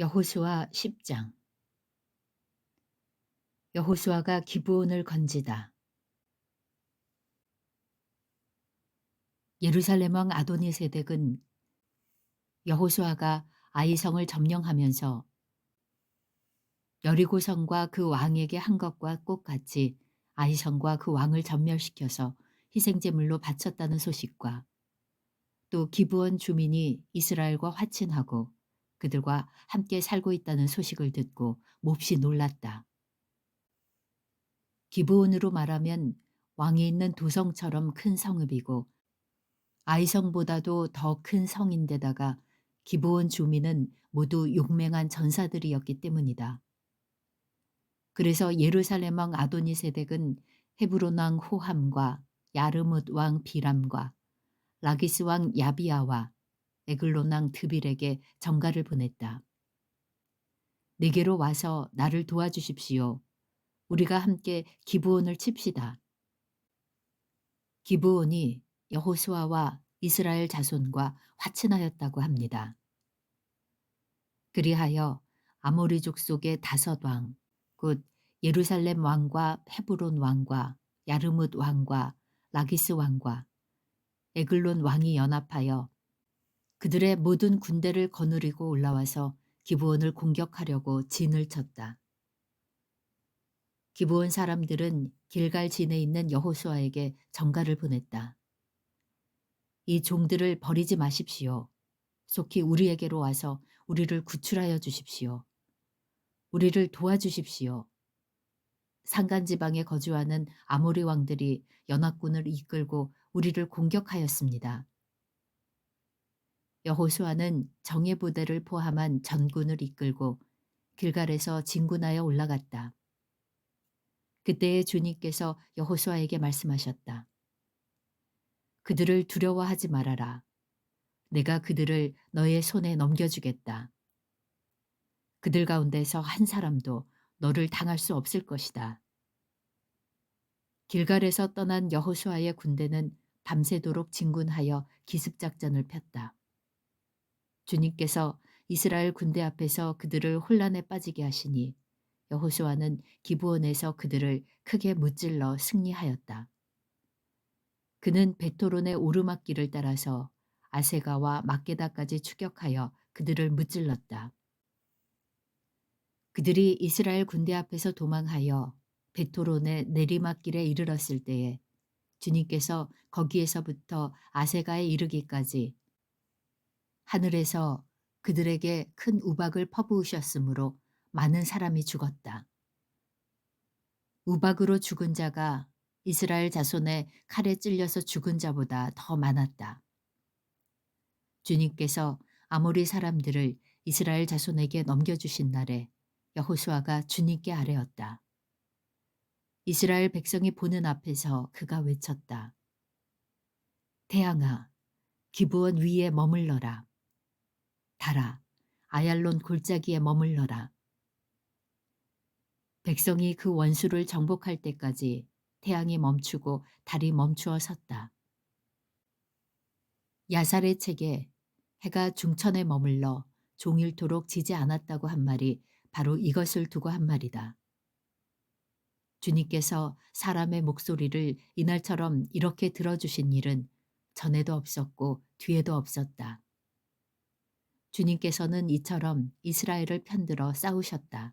여호수아 10장. 여호수아가 기브온을 건지다. 예루살렘 왕 아도니세덱은 여호수아가 아이성을 점령하면서 여리고성과 그 왕에게 한 것과 똑같이 아이성과 그 왕을 전멸시켜서 희생제물로 바쳤다는 소식과 또 기브온 주민이 이스라엘과 화친하고 그들과 함께 살고 있다는 소식을 듣고 몹시 놀랐다. 기브온으로 말하면 왕이 있는 도성처럼 큰 성읍이고 아이성보다도 더 큰 성인데다가 기브온 주민은 모두 용맹한 전사들이었기 때문이다. 그래서 예루살렘 왕 아도니세덱은 헤브론 왕 호함과 야르뭇 왕 비람과 라기스 왕 야비아와 에글론 왕 드빌에게 전가를 보냈다. 내게로 와서 나를 도와주십시오. 우리가 함께 기브온을 칩시다. 기브온이 여호수아와 이스라엘 자손과 화친하였다고 합니다. 그리하여 아모리 족속의 다섯 왕, 곧 예루살렘 왕과 헤브론 왕과 야르뭇 왕과 라기스 왕과 에글론 왕이 연합하여 그들의 모든 군대를 거느리고 올라와서 기브온을 공격하려고 진을 쳤다. 기브온 사람들은 길갈 진에 있는 여호수아에게 전가를 보냈다. 이 종들을 버리지 마십시오. 속히 우리에게로 와서 우리를 구출하여 주십시오. 우리를 도와주십시오. 산간지방에 거주하는 아모리 왕들이 연합군을 이끌고 우리를 공격하였습니다. 여호수아는 정예 부대를 포함한 전군을 이끌고 길갈에서 진군하여 올라갔다. 그때에 주님께서 여호수아에게 말씀하셨다. 그들을 두려워하지 말아라. 내가 그들을 너의 손에 넘겨주겠다. 그들 가운데서 한 사람도 너를 당할 수 없을 것이다. 길갈에서 떠난 여호수아의 군대는 밤새도록 진군하여 기습작전을 폈다. 주님께서 이스라엘 군대 앞에서 그들을 혼란에 빠지게 하시니 여호수아는 기브온에서 그들을 크게 무찔러 승리하였다. 그는 베토론의 오르막길을 따라서 아세가와 막게다까지 추격하여 그들을 무찔렀다. 그들이 이스라엘 군대 앞에서 도망하여 베토론의 내리막길에 이르렀을 때에 주님께서 거기에서부터 아세가에 이르기까지 하늘에서 그들에게 큰 우박을 퍼부으셨으므로 많은 사람이 죽었다. 우박으로 죽은 자가 이스라엘 자손의 칼에 찔려서 죽은 자보다 더 많았다. 주님께서 아모리 사람들을 이스라엘 자손에게 넘겨주신 날에 여호수아가 주님께 아뢰었다. 이스라엘 백성이 보는 앞에서 그가 외쳤다. 태양아, 기브온 위에 머물러라. 달아, 아얄론 골짜기에 머물러라. 백성이 그 원수를 정복할 때까지 태양이 멈추고 달이 멈추어 섰다. 야살의 책에 해가 중천에 머물러 종일토록 지지 않았다고 한 말이 바로 이것을 두고 한 말이다. 주님께서 사람의 목소리를 이날처럼 이렇게 들어주신 일은 전에도 없었고 뒤에도 없었다. 주님께서는 이처럼 이스라엘을 편들어 싸우셨다.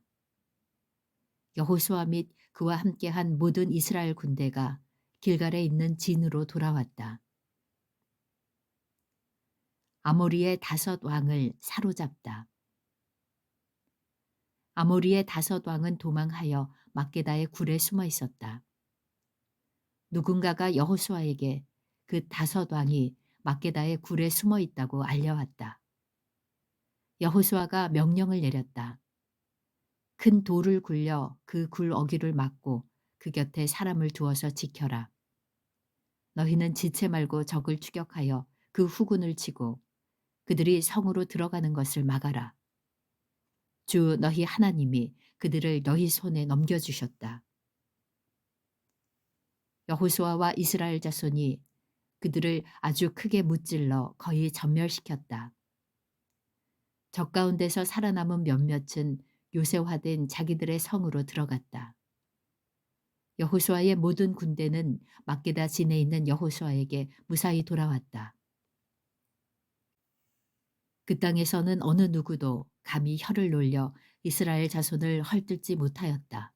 여호수아 및 그와 함께한 모든 이스라엘 군대가 길갈에 있는 진으로 돌아왔다. 아모리의 다섯 왕을 사로잡다. 아모리의 다섯 왕은 도망하여 막게다의 굴에 숨어 있었다. 누군가가 여호수아에게 그 다섯 왕이 막게다의 굴에 숨어 있다고 알려왔다. 여호수아가 명령을 내렸다. 큰 돌을 굴려 그 굴 어귀를 막고 그 곁에 사람을 두어서 지켜라. 너희는 지체 말고 적을 추격하여 그 후군을 치고 그들이 성으로 들어가는 것을 막아라. 주 너희 하나님이 그들을 너희 손에 넘겨주셨다. 여호수아와 이스라엘 자손이 그들을 아주 크게 무찔러 거의 전멸시켰다. 적 가운데서 살아남은 몇몇은 요새화된 자기들의 성으로 들어갔다. 여호수아의 모든 군대는 막게다 진에 있는 여호수아에게 무사히 돌아왔다. 그 땅에서는 어느 누구도 감히 혀를 놀려 이스라엘 자손을 헐뜯지 못하였다.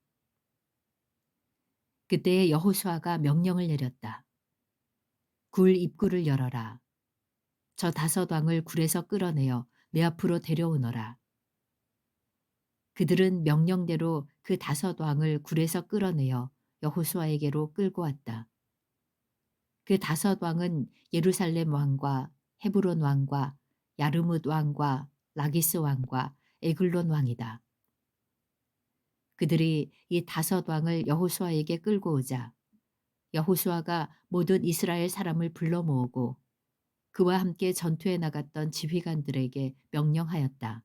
그때에 여호수아가 명령을 내렸다. 굴 입구를 열어라. 저 5왕을 굴에서 끌어내어 내 앞으로 데려오너라. 그들은 명령대로 그 5왕을 굴에서 끌어내어 여호수아에게로 끌고 왔다. 그 5왕은 예루살렘 왕과 헤브론 왕과 야르뭇 왕과 라기스 왕과 에글론 왕이다. 그들이 이 5왕을 여호수아에게 끌고 오자 여호수아가 모든 이스라엘 사람을 불러 모으고 그와 함께 전투에 나갔던 지휘관들에게 명령하였다.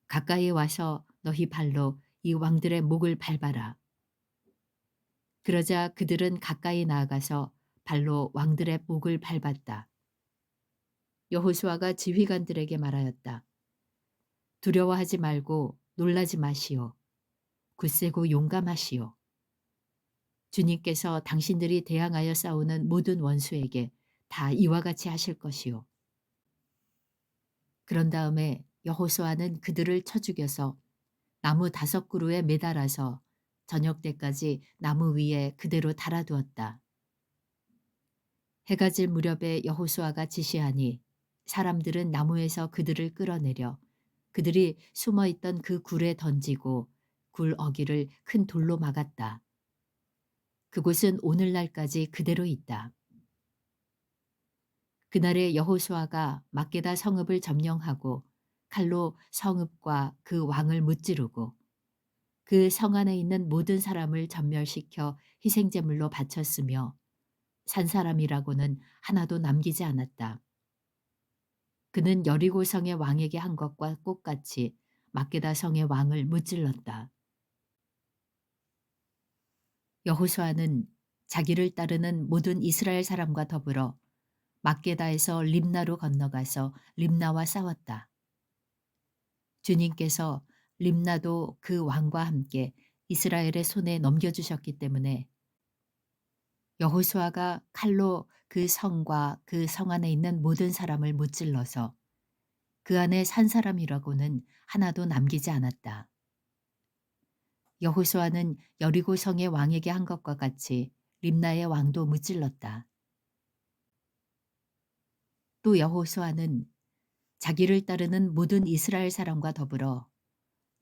가까이 와서 너희 발로 이 왕들의 목을 밟아라. 그러자 그들은 가까이 나아가서 발로 왕들의 목을 밟았다. 여호수아가 지휘관들에게 말하였다. 두려워하지 말고 놀라지 마시오. 굳세고 용감하시오. 주님께서 당신들이 대항하여 싸우는 모든 원수에게 다 이와 같이 하실 것이오. 그런 다음에 여호수아는 그들을 쳐 죽여서 나무 5그루에 매달아서 저녁 때까지 나무 위에 그대로 달아두었다. 해가 질 무렵에 여호수아가 지시하니 사람들은 나무에서 그들을 끌어내려 그들이 숨어있던 그 굴에 던지고 굴 어귀를 큰 돌로 막았다. 그곳은 오늘날까지 그대로 있다. 그날에 여호수아가 막게다 성읍을 점령하고 칼로 성읍과 그 왕을 무찌르고 그 성 안에 있는 모든 사람을 전멸시켜 희생제물로 바쳤으며 산 사람이라고는 하나도 남기지 않았다. 그는 여리고 성의 왕에게 한 것과 똑같이 막게다 성의 왕을 무찔렀다. 여호수아는 자기를 따르는 모든 이스라엘 사람과 더불어 막게다에서 림나로 건너가서 림나와 싸웠다. 주님께서 림나도 그 왕과 함께 이스라엘의 손에 넘겨주셨기 때문에 여호수아가 칼로 그 성과 그 성 안에 있는 모든 사람을 무찔러서 그 안에 산 사람이라고는 하나도 남기지 않았다. 여호수아는 여리고 성의 왕에게 한 것과 같이 림나의 왕도 무찔렀다. 또 여호수아는 자기를 따르는 모든 이스라엘 사람과 더불어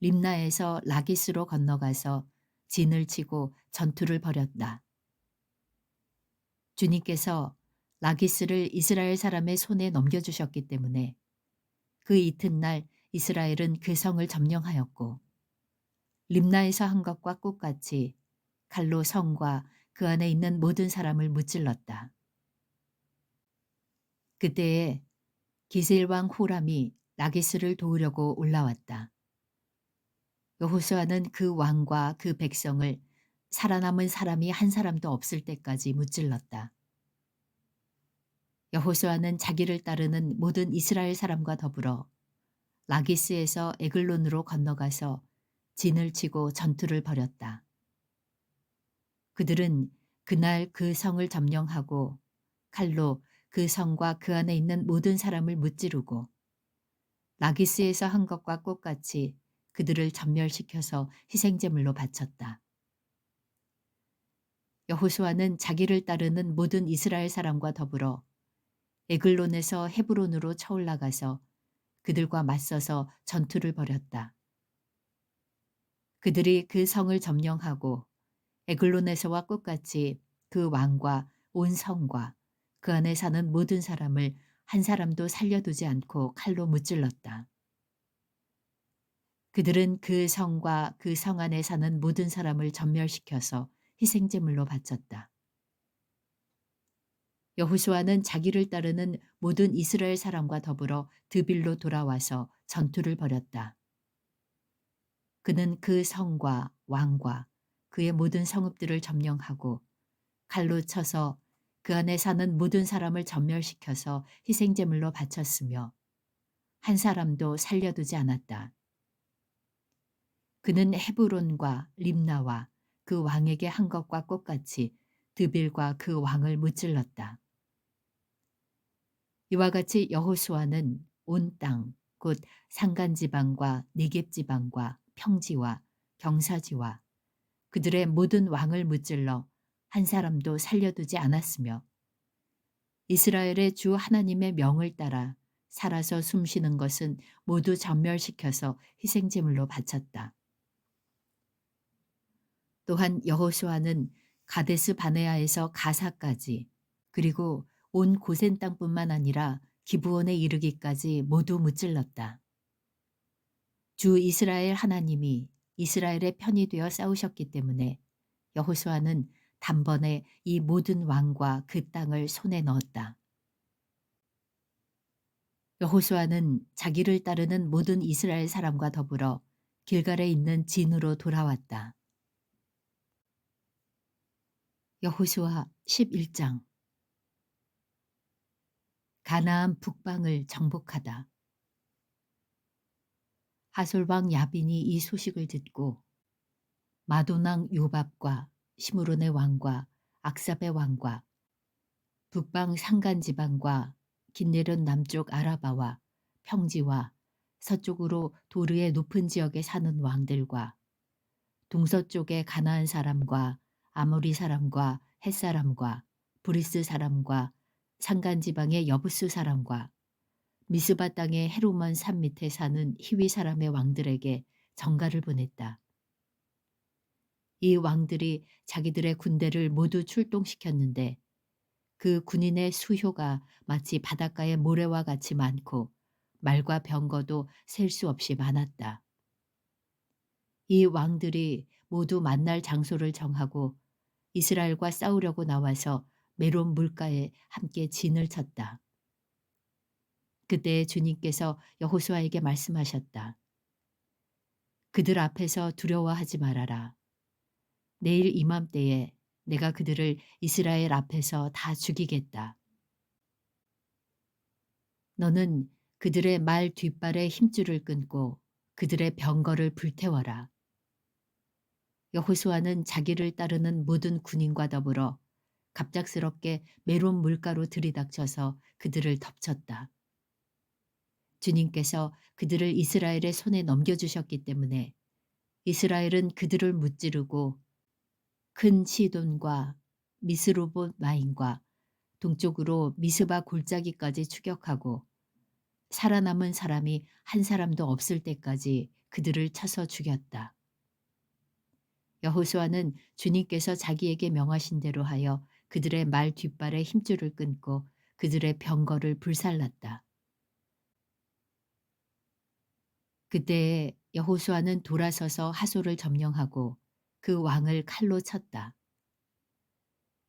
림나에서 라기스로 건너가서 진을 치고 전투를 벌였다. 주님께서 라기스를 이스라엘 사람의 손에 넘겨주셨기 때문에 그 이튿날 이스라엘은 그 성을 점령하였고 림나에서 한 것과 똑같이 칼로 성과 그 안에 있는 모든 사람을 무찔렀다. 그때에 기스엘 왕 호람이 라기스를 도우려고 올라왔다. 여호수아는 그 왕과 그 백성을 살아남은 사람이 한 사람도 없을 때까지 무찔렀다. 여호수아는 자기를 따르는 모든 이스라엘 사람과 더불어 라기스에서 에글론으로 건너가서 진을 치고 전투를 벌였다. 그들은 그날 그 성을 점령하고 칼로 그 성과 그 안에 있는 모든 사람을 무찌르고 라기스에서 한 것과 똑같이 그들을 전멸시켜서 희생제물로 바쳤다. 여호수아는 자기를 따르는 모든 이스라엘 사람과 더불어 에글론에서 헤브론으로 쳐올라가서 그들과 맞서서 전투를 벌였다. 그들이 그 성을 점령하고 에글론에서와 똑같이 그 왕과 온 성과 그 안에 사는 모든 사람을 한 사람도 살려두지 않고 칼로 무찔렀다. 그들은 그 성과 그 성 안에 사는 모든 사람을 전멸시켜서 희생제물로 바쳤다. 여호수아는 자기를 따르는 모든 이스라엘 사람과 더불어 드빌로 돌아와서 전투를 벌였다. 그는 그 성과 왕과 그의 모든 성읍들을 점령하고 칼로 쳐서 그 안에 사는 모든 사람을 전멸시켜서 희생제물로 바쳤으며 한 사람도 살려두지 않았다. 그는 헤브론과 림나와 그 왕에게 한 것과 똑같이 드빌과 그 왕을 무찔렀다. 이와 같이 여호수아는 온 땅, 곧 산간 지방과 네겝 지방과 평지와 경사지와 그들의 모든 왕을 무찔러 한 사람도 살려두지 않았으며 이스라엘의 주 하나님의 명을 따라 살아서 숨쉬는 것은 모두 전멸시켜서 희생제물로 바쳤다. 또한 여호수아는 가데스 바네아에서 가사까지 그리고 온 고센 땅뿐만 아니라 기브온에 이르기까지 모두 무찔렀다. 주 이스라엘 하나님이 이스라엘의 편이 되어 싸우셨기 때문에 여호수아는 단번에 이 모든 왕과 그 땅을 손에 넣었다. 여호수아는 자기를 따르는 모든 이스라엘 사람과 더불어 길갈에 있는 진으로 돌아왔다. 여호수아 11장. 가나안 북방을 정복하다. 하솔왕 야빈이 이 소식을 듣고 마도낭 요밥과 시므론의 왕과 악삽의 왕과 북방 산간 지방과 긴네렛 남쪽 아라바와 평지와 서쪽으로 도르의 높은 지역에 사는 왕들과 동서쪽의 가나안 사람과 아모리 사람과 헷 사람과 브리스 사람과 산간 지방의 여부스 사람과 미스바 땅의 헤르몬 산 밑에 사는 히위 사람의 왕들에게 전가를 보냈다. 이 왕들이 자기들의 군대를 모두 출동시켰는데 그 군인의 수효가 마치 바닷가의 모래와 같이 많고 말과 병거도 셀 수 없이 많았다. 이 왕들이 모두 만날 장소를 정하고 이스라엘과 싸우려고 나와서 메론 물가에 함께 진을 쳤다. 그때 주님께서 여호수아에게 말씀하셨다. 그들 앞에서 두려워하지 말아라. 내일 이맘때에 내가 그들을 이스라엘 앞에서 다 죽이겠다. 너는 그들의 말 뒷발에 힘줄을 끊고 그들의 병거를 불태워라. 여호수아는 자기를 따르는 모든 군인과 더불어 갑작스럽게 메론 물가로 들이닥쳐서 그들을 덮쳤다. 주님께서 그들을 이스라엘의 손에 넘겨주셨기 때문에 이스라엘은 그들을 무찌르고 큰 시돈과 미스로봇 마임과 동쪽으로 미스바 골짜기까지 추격하고 살아남은 사람이 한 사람도 없을 때까지 그들을 쳐서 죽였다. 여호수아는 주님께서 자기에게 명하신 대로 하여 그들의 말 뒷발에 힘줄을 끊고 그들의 병거를 불살랐다. 그때에 여호수아는 돌아서서 하솔을 점령하고 그 왕을 칼로 쳤다.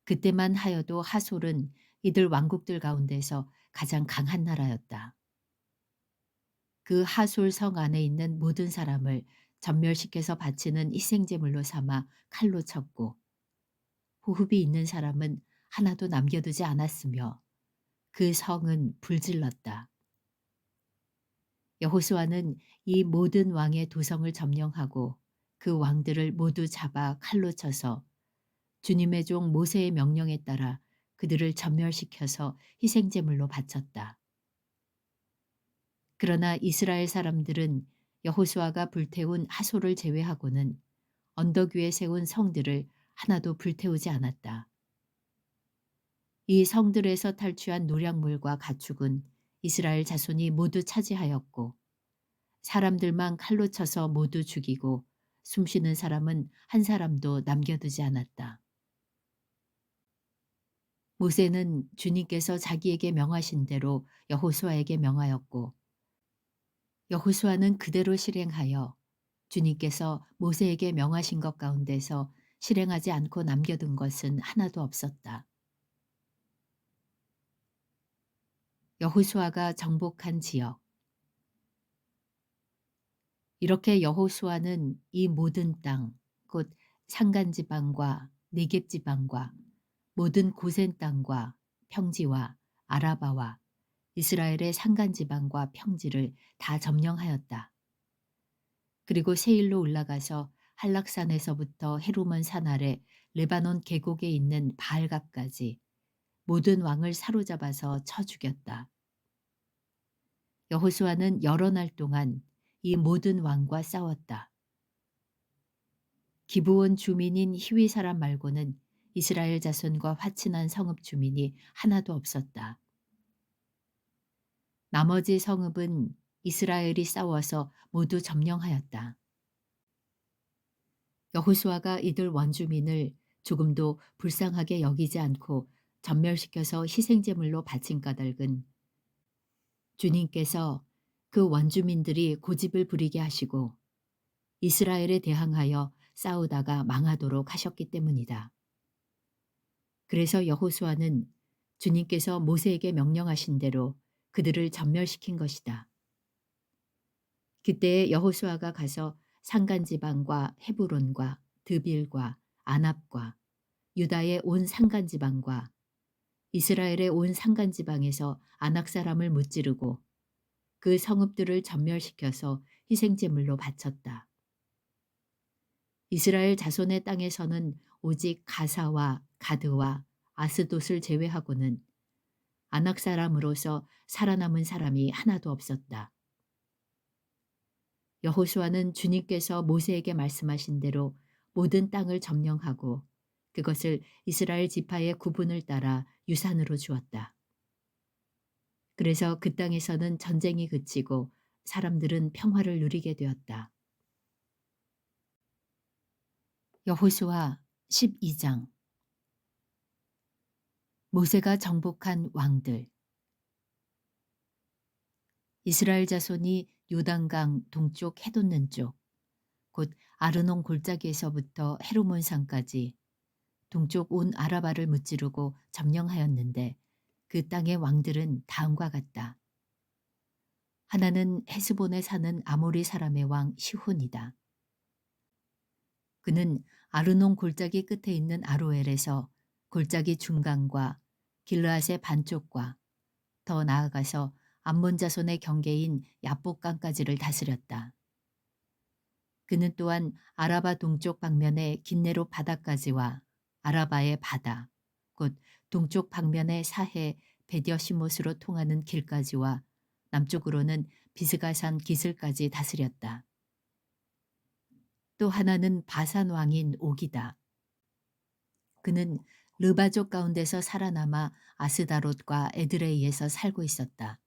그때만 하여도 하솔은 이들 왕국들 가운데서 가장 강한 나라였다. 그 하솔 성 안에 있는 모든 사람을 전멸시켜서 바치는 희생제물로 삼아 칼로 쳤고 호흡이 있는 사람은 하나도 남겨두지 않았으며 그 성은 불질렀다. 여호수아는 이 모든 왕의 도성을 점령하고 그 왕들을 모두 잡아 칼로 쳐서 주님의 종 모세의 명령에 따라 그들을 전멸시켜서 희생제물로 바쳤다. 그러나 이스라엘 사람들은 여호수아가 불태운 하솔을 제외하고는 언덕 위에 세운 성들을 하나도 불태우지 않았다. 이 성들에서 탈취한 노략물과 가축은 이스라엘 자손이 모두 차지하였고 사람들만 칼로 쳐서 모두 죽이고 숨쉬는 사람은 한 사람도 남겨두지 않았다. 모세는 주님께서 자기에게 명하신 대로 여호수아에게 명하였고 여호수아는 그대로 실행하여 주님께서 모세에게 명하신 것 가운데서 실행하지 않고 남겨둔 것은 하나도 없었다. 여호수아가 정복한 지역. 이렇게 여호수아는 이 모든 땅, 곧 산간 지방과 네겝 지방과 모든 고센 땅과 평지와 아라바와 이스라엘의 산간지방과 평지를 다 점령하였다. 그리고 세일로 올라가서 한락산에서부터 헤르몬 산 아래 레바논 계곡에 있는 바알갑까지 모든 왕을 사로잡아서 쳐 죽였다. 여호수아는 여러 날 동안 이 모든 왕과 싸웠다. 기브온 주민인 히위 사람 말고는 이스라엘 자손과 화친한 성읍 주민이 하나도 없었다. 나머지 성읍은 이스라엘이 싸워서 모두 점령하였다. 여호수아가 이들 원주민을 조금도 불쌍하게 여기지 않고 전멸시켜서 희생제물로 바친 까닭은 주님께서 그 원주민들이 고집을 부리게 하시고 이스라엘에 대항하여 싸우다가 망하도록 하셨기 때문이다. 그래서 여호수아는 주님께서 모세에게 명령하신 대로 그들을 전멸시킨 것이다. 그때 여호수아가 가서 산간지방과 헤브론과 드빌과 아납과 유다의 온 산간지방과 이스라엘의 온 산간지방에서 아낙 사람을 무찌르고 그 성읍들을 전멸시켜서 희생제물로 바쳤다. 이스라엘 자손의 땅에서는 오직 가사와 가드와 아스돗을 제외하고는 아낙 사람으로서 살아남은 사람이 하나도 없었다. 여호수아는 주님께서 모세에게 말씀하신 대로 모든 땅을 점령하고 그것을 이스라엘 지파의 구분을 따라 유산으로 주었다. 그래서 그 땅에서는 전쟁이 그치고 사람들은 평화를 누리게 되었다. 여호수아 12장. 모세가 정복한 왕들. 이스라엘 자손이 요단강 동쪽 해돋는 쪽, 곧 아르논 골짜기에서부터 헤르몬 산까지 동쪽 온 아라바를 무찌르고 점령하였는데 그 땅의 왕들은 다음과 같다. 하나는 헤스본에 사는 아모리 사람의 왕 시혼이다. 그는 아르논 골짜기 끝에 있는 아로엘에서 골짜기 중간과 길르앗의 반쪽과 더 나아가서 암몬 자손의 경계인 야복강까지를 다스렸다. 그는 또한 아라바 동쪽 방면의 긴네롯 바다까지와 아라바의 바다, 곧 동쪽 방면의 사해 베디어시못으로 통하는 길까지와 남쪽으로는 비스가산 기슬까지 다스렸다. 또 하나는 바산 왕인 옥이다. 그는 르바족 가운데서 살아남아 아스다롯과 에드레이에서 살고 있었다.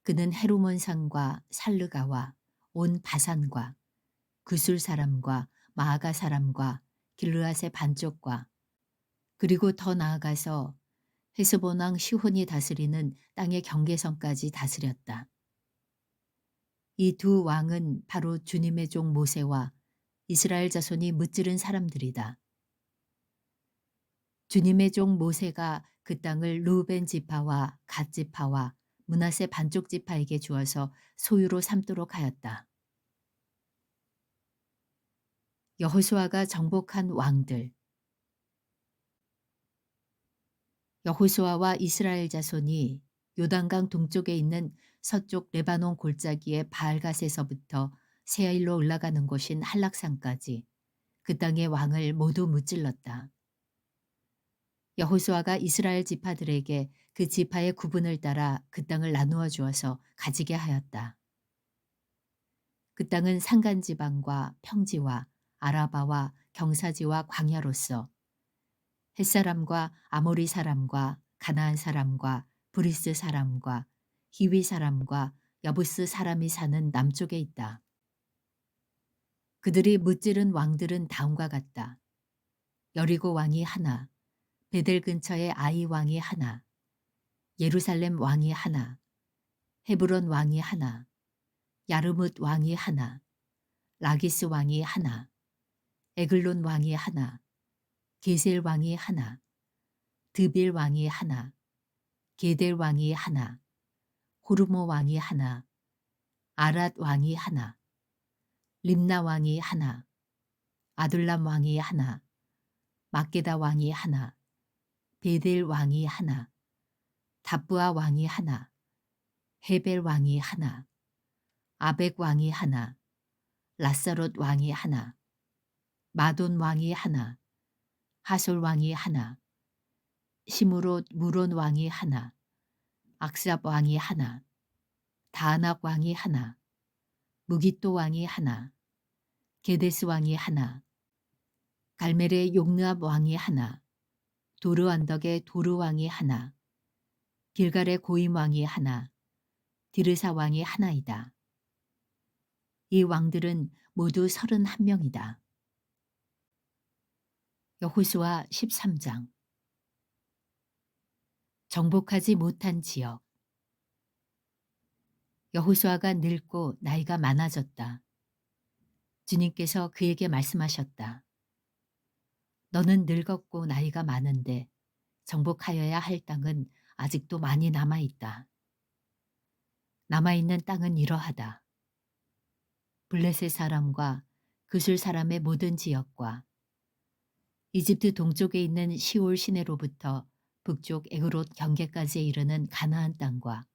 그는 헤르몬 산과 살르가와 온 바산과 구술 사람과 마아가 사람과 길르앗의 반쪽과 그리고 더 나아가서 헤스본 왕 시혼이 다스리는 땅의 경계선까지 다스렸다. 이 두 왕은 바로 주님의 종 모세와 이스라엘 자손이 무찌른 사람들이다. 주님의 종 모세가 그 땅을 루벤 지파와 갓 지파와 므낫세 반쪽 지파에게 주어서 소유로 삼도록 하였다. 여호수아가 정복한 왕들. 여호수아와 이스라엘 자손이 요단강 동쪽에 있는 서쪽 레바논 골짜기의 바알갓에서부터 세일로 올라가는 곳인 한락산까지 그 땅의 왕을 모두 무찔렀다. 여호수아가 이스라엘 지파들에게 그 지파의 구분을 따라 그 땅을 나누어 주어서 가지게 하였다. 그 땅은 산간지방과 평지와 아라바와 경사지와 광야로서 햇사람과 아모리 사람과 가나안 사람과 브리스 사람과 히위 사람과 여부스 사람이 사는 남쪽에 있다. 그들이 무찌른 왕들은 다음과 같다. 여리고 왕이 하나, 베델 근처의 아이 왕이 하나, 예루살렘 왕이 하나, 헤브론 왕이 하나, 야르뭇 왕이 하나, 라기스 왕이 하나, 에글론 왕이 하나, 게셀 왕이 하나, 드빌 왕이 하나, 게델 왕이 하나, 호르모 왕이 하나, 아랏 왕이 하나, 림나 왕이 하나, 아둘람 왕이 하나, 막게다 왕이 하나, 베델 왕이 하나, 답부아 왕이 하나, 헤벨 왕이 하나, 아벡 왕이 하나, 라사롯 왕이 하나, 마돈 왕이 하나, 하솔 왕이 하나, 시므롯 무론 왕이 하나, 악삽 왕이 하나, 다낙 왕이 하나, 무기또 왕이 하나, 게데스 왕이 하나, 갈멜의 용르압 왕이 하나, 도르 언덕의 도르 왕이 하나, 길갈의 고임 왕이 하나, 디르사 왕이 하나이다. 이 왕들은 모두 31명이다. 여호수아 13장. 정복하지 못한 지역. 여호수아가 늙고 나이가 많아졌다. 주님께서 그에게 말씀하셨다. 너는 늙었고 나이가 많은데 정복하여야 할 땅은 아직도 많이 남아있다. 남아있는 땅은 이러하다. 블레셋 사람과 그술 사람의 모든 지역과 이집트 동쪽에 있는 시올 시내로부터 북쪽 에그롯 경계까지에 이르는 가나안 땅과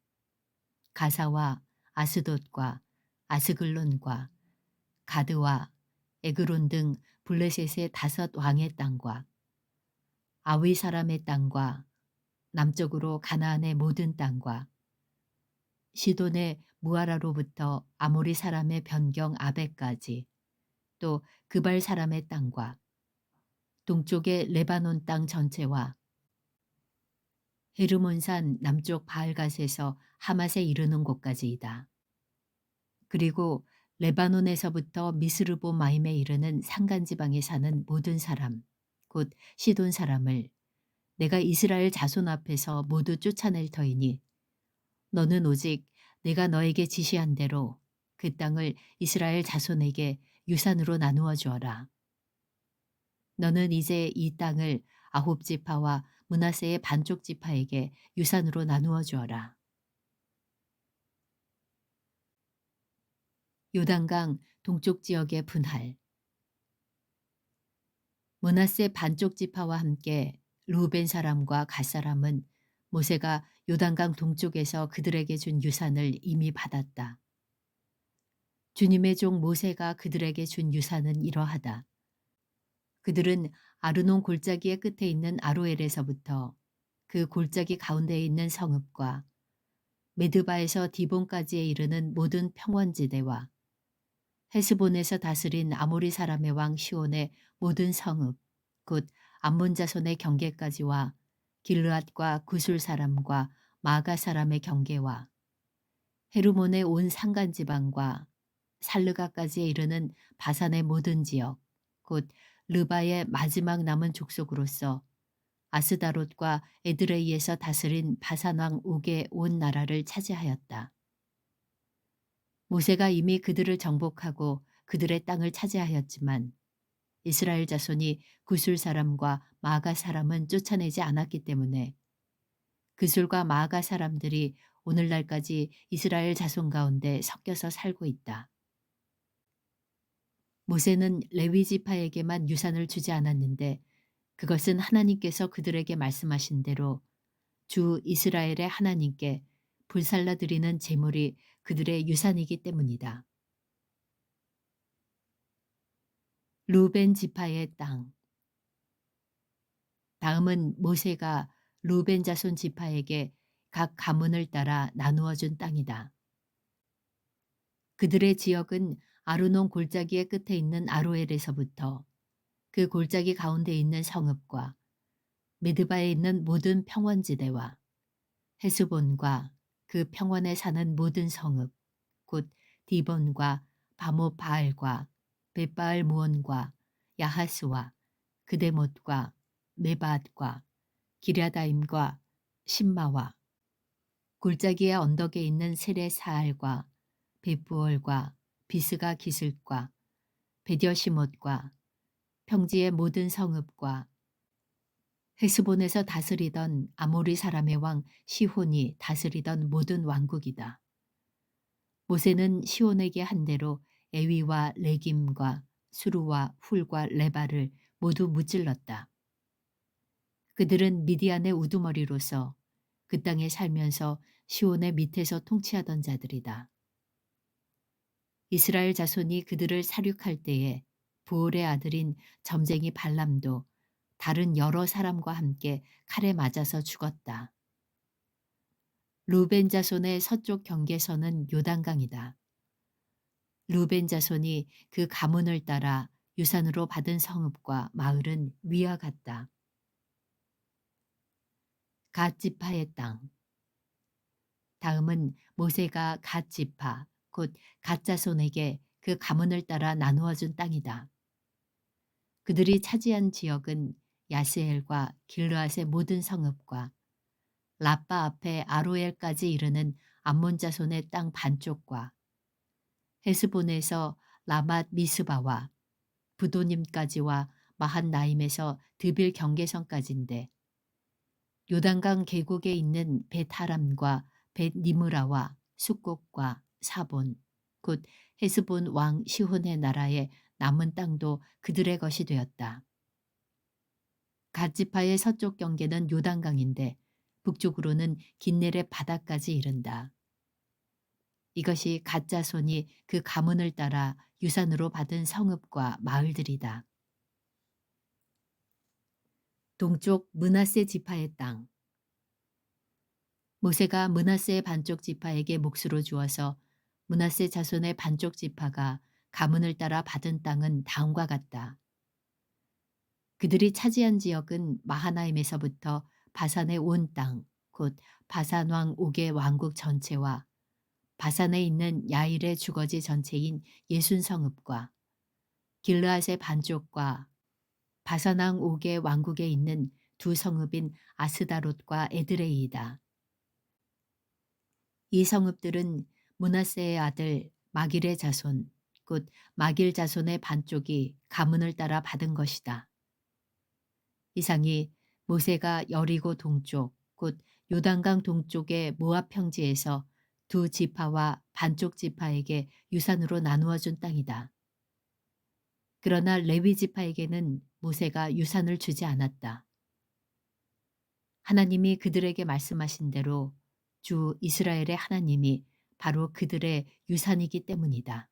가사와 아스돗과 아스글론과 가드와 에그론 등 블레셋의 5 왕의 땅과 아위 사람의 땅과 남쪽으로 가나안의 모든 땅과 시돈의 무아라로부터 아모리 사람의 변경 아벡까지 또 그발 사람의 땅과 동쪽의 레바논 땅 전체와 헤르몬산 남쪽 바알갓에서 하맛에 이르는 곳까지이다. 그리고 레바논에서부터 미스르보마임에 이르는 산간지방에 사는 모든 사람, 곧 시돈 사람을 내가 이스라엘 자손 앞에서 모두 쫓아낼 터이니 너는 오직 내가 너에게 지시한 대로 그 땅을 이스라엘 자손에게 유산으로 나누어 주어라. 너는 이제 이 땅을 9지파와 므낫세의 반쪽 지파에게 유산으로 나누어 주어라. 요단강 동쪽 지역의 분할. 므낫세 반쪽 지파와 함께 루벤 사람과 갓 사람은 모세가 요단강 동쪽에서 그들에게 준 유산을 이미 받았다. 주님의 종 모세가 그들에게 준 유산은 이러하다. 그들은 아르논 골짜기의 끝에 있는 아로엘에서부터 그 골짜기 가운데에 있는 성읍과 메드바에서 디본까지에 이르는 모든 평원지대와 헤스본에서 다스린 아모리 사람의 왕 시온의 모든 성읍, 곧 암몬 자손의 경계까지와 길르앗과 구술 사람과 마가 사람의 경계와 헤르몬의 온 산간 지방과 살르가까지에 이르는 바산의 모든 지역, 곧 르바의 마지막 남은 족속으로서 아스다롯과 에드레이에서 다스린 바산 왕 옥의 온 나라를 차지하였다. 모세가 이미 그들을 정복하고 그들의 땅을 차지하였지만 이스라엘 자손이 구술 사람과 마가 사람은 쫓아내지 않았기 때문에 그술과 마가 사람들이 오늘날까지 이스라엘 자손 가운데 섞여서 살고 있다. 모세는 레위 지파에게만 유산을 주지 않았는데 그것은 하나님께서 그들에게 말씀하신 대로 주 이스라엘의 하나님께 불살라 드리는 제물이 그들의 유산이기 때문이다. 루벤 지파의 땅. 다음은 모세가 루벤 자손 지파에게 각 가문을 따라 나누어 준 땅이다. 그들의 지역은 아르논 골짜기의 끝에 있는 아로엘에서부터 그 골짜기 가운데 있는 성읍과 메드바에 있는 모든 평원지대와 헤스본과 그 평원에 사는 모든 성읍, 곧 디본과 바모 바알과 벳바알 무온과 야하스와 그데못과 메바앗과 기랴다임과 신마와 골짜기의 언덕에 있는 세레 사알과 벳부얼과 비스가 기슬과 베디어시못과 평지의 모든 성읍과 헤스본에서 다스리던 아모리 사람의 왕 시혼이 다스리던 모든 왕국이다. 모세는 시온에게 한 대로 에위와 레김과 수루와 훌과 레바를 모두 무찔렀다. 그들은 미디안의 우두머리로서 그 땅에 살면서 시온의 밑에서 통치하던 자들이다. 이스라엘 자손이 그들을 살육할 때에 부올의 아들인 점쟁이 발람도 다른 여러 사람과 함께 칼에 맞아서 죽었다. 루벤 자손의 서쪽 경계선은 요단강이다. 루벤 자손이 그 가문을 따라 유산으로 받은 성읍과 마을은 위와 같다. 갓 지파의 땅. 다음은 모세가 갓 지파, 곧 갓 자손에게 그 가문을 따라 나누어 준 땅이다. 그들이 차지한 지역은 야스엘과 길르앗의 모든 성읍과 라빠 앞에 아로엘까지 이르는 암몬 자손의 땅 반쪽과 헤스본에서 라맛 미스바와 부도님까지와 마한나임에서 드빌 경계선까지인데 요단강 계곡에 있는 벳하람과 벳니므라와 숫곡과 사본 곧 헤스본 왕 시혼의 나라의 남은 땅도 그들의 것이 되었다. 갓지파의 서쪽 경계는 요단강인데 북쪽으로는 긴네렛 바다까지 이른다. 이것이 갓 자손이 그 가문을 따라 유산으로 받은 성읍과 마을들이다. 동쪽 므낫세 지파의 땅. 모세가 므낫세의 반쪽 지파에게 몫으로 주어서 므낫세 자손의 반쪽 지파가 가문을 따라 받은 땅은 다음과 같다. 그들이 차지한 지역은 마하나임에서부터 바산의 온 땅, 곧 바산 왕 옥의 왕국 전체와 바산에 있는 야일의 주거지 전체인 예순 성읍과 길르앗의 반쪽과 바산 왕 옥의 왕국에 있는 두 성읍인 아스다롯과 에드레이이다. 이 성읍들은 므낫세의 아들 마길의 자손, 곧 마길 자손의 반쪽이 가문을 따라 받은 것이다. 이상이 모세가 여리고 동쪽, 곧 요단강 동쪽의 모압 평지에서 두 지파와 반쪽 지파에게 유산으로 나누어 준 땅이다. 그러나 레위 지파에게는 모세가 유산을 주지 않았다. 하나님이 그들에게 말씀하신 대로 주 이스라엘의 하나님이 바로 그들의 유산이기 때문이다.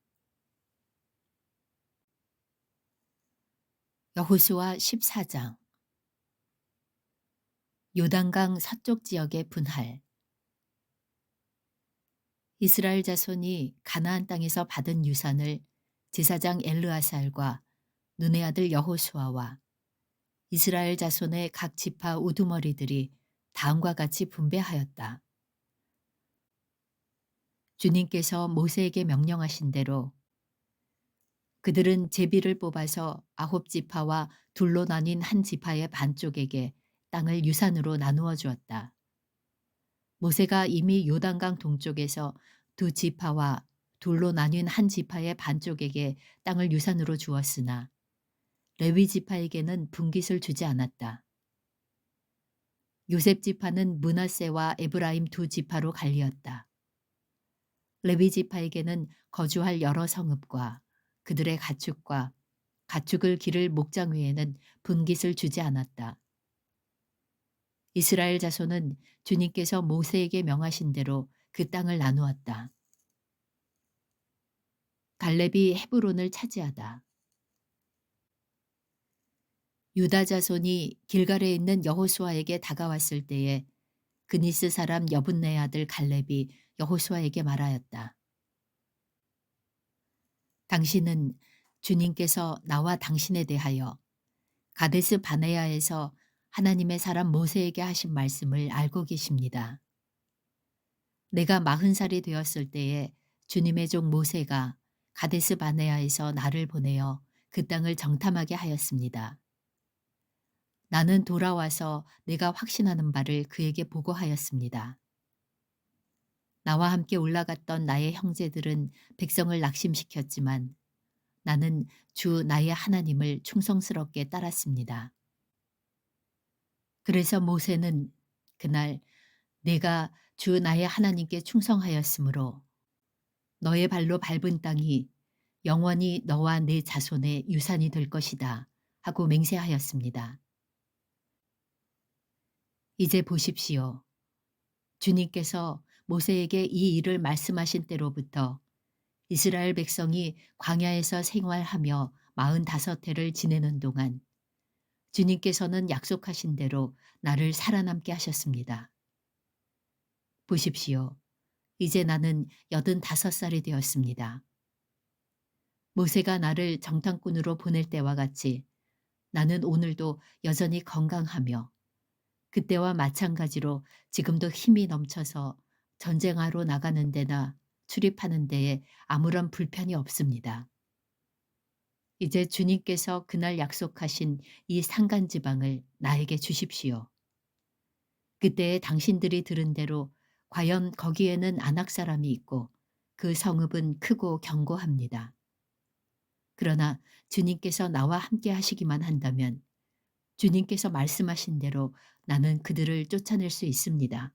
여호수아 14장. 요단강 서쪽 지역의 분할. 이스라엘 자손이 가나안 땅에서 받은 유산을 제사장 엘르아살과 눈의 아들 여호수아와 이스라엘 자손의 각 지파 우두머리들이 다음과 같이 분배하였다. 주님께서 모세에게 명령하신 대로 그들은 제비를 뽑아서 9지파와 둘로 나뉜 한 지파의 반쪽에게 땅을 유산으로 나누어 주었다. 모세가 이미 요단강 동쪽에서 두 지파와 둘로 나뉜 한 지파의 반쪽에게 땅을 유산으로 주었으나 레위 지파에게는 분깃을 주지 않았다. 요셉 지파는 므낫세와 에브라임 두 지파로 갈리었다. 레위 지파에게는 거주할 여러 성읍과 그들의 가축과 가축을 기를 목장 외에는 분깃을 주지 않았다. 이스라엘 자손은 주님께서 모세에게 명하신 대로 그 땅을 나누었다. 갈렙이 헤브론을 차지하다. 유다 자손이 길갈에 있는 여호수아에게 다가왔을 때에 그니스 사람 여분네 아들 갈렙이 여호수아에게 말하였다. 당신은 주님께서 나와 당신에 대하여 가데스 바네아에서 하나님의 사람 모세에게 하신 말씀을 알고 계십니다. 내가 40살이 되었을 때에 주님의 종 모세가 가데스 바네아에서 나를 보내어 그 땅을 정탐하게 하였습니다. 나는 돌아와서 내가 확신하는 바를 그에게 보고하였습니다. 나와 함께 올라갔던 나의 형제들은 백성을 낙심시켰지만 나는 주 나의 하나님을 충성스럽게 따랐습니다. 그래서 모세는 그날 내가 주 나의 하나님께 충성하였으므로 너의 발로 밟은 땅이 영원히 너와 내 자손의 유산이 될 것이다 하고 맹세하였습니다. 이제 보십시오. 주님께서 모세에게 이 일을 말씀하신 때로부터 이스라엘 백성이 광야에서 생활하며 45해를 지내는 동안 주님께서는 약속하신 대로 나를 살아남게 하셨습니다. 보십시오. 이제 나는 85살이 되었습니다. 모세가 나를 정탐꾼으로 보낼 때와 같이 나는 오늘도 여전히 건강하며 그때와 마찬가지로 지금도 힘이 넘쳐서 전쟁하러 나가는 데나 출입하는 데에 아무런 불편이 없습니다. 이제 주님께서 그날 약속하신 이 산간지방을 나에게 주십시오. 그때에 당신들이 들은 대로 과연 거기에는 아낙 사람이 있고 그 성읍은 크고 견고합니다. 그러나 주님께서 나와 함께 하시기만 한다면 주님께서 말씀하신 대로 나는 그들을 쫓아낼 수 있습니다.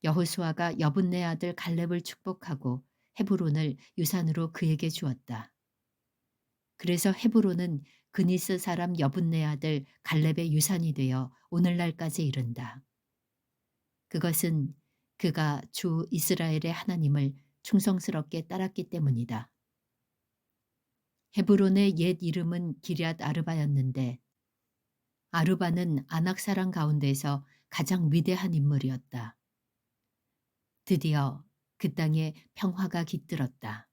여호수아가 여분네 아들 갈렙을 축복하고 헤브론을 유산으로 그에게 주었다. 그래서 헤브론은 그니스 사람 여분네 아들 갈렙의 유산이 되어 오늘날까지 이른다. 그것은 그가 주 이스라엘의 하나님을 충성스럽게 따랐기 때문이다. 헤브론의 옛 이름은 기럇 아르바였는데 아르바는 아낙 사람 가운데서 가장 위대한 인물이었다. 드디어 그 땅에 평화가 깃들었다.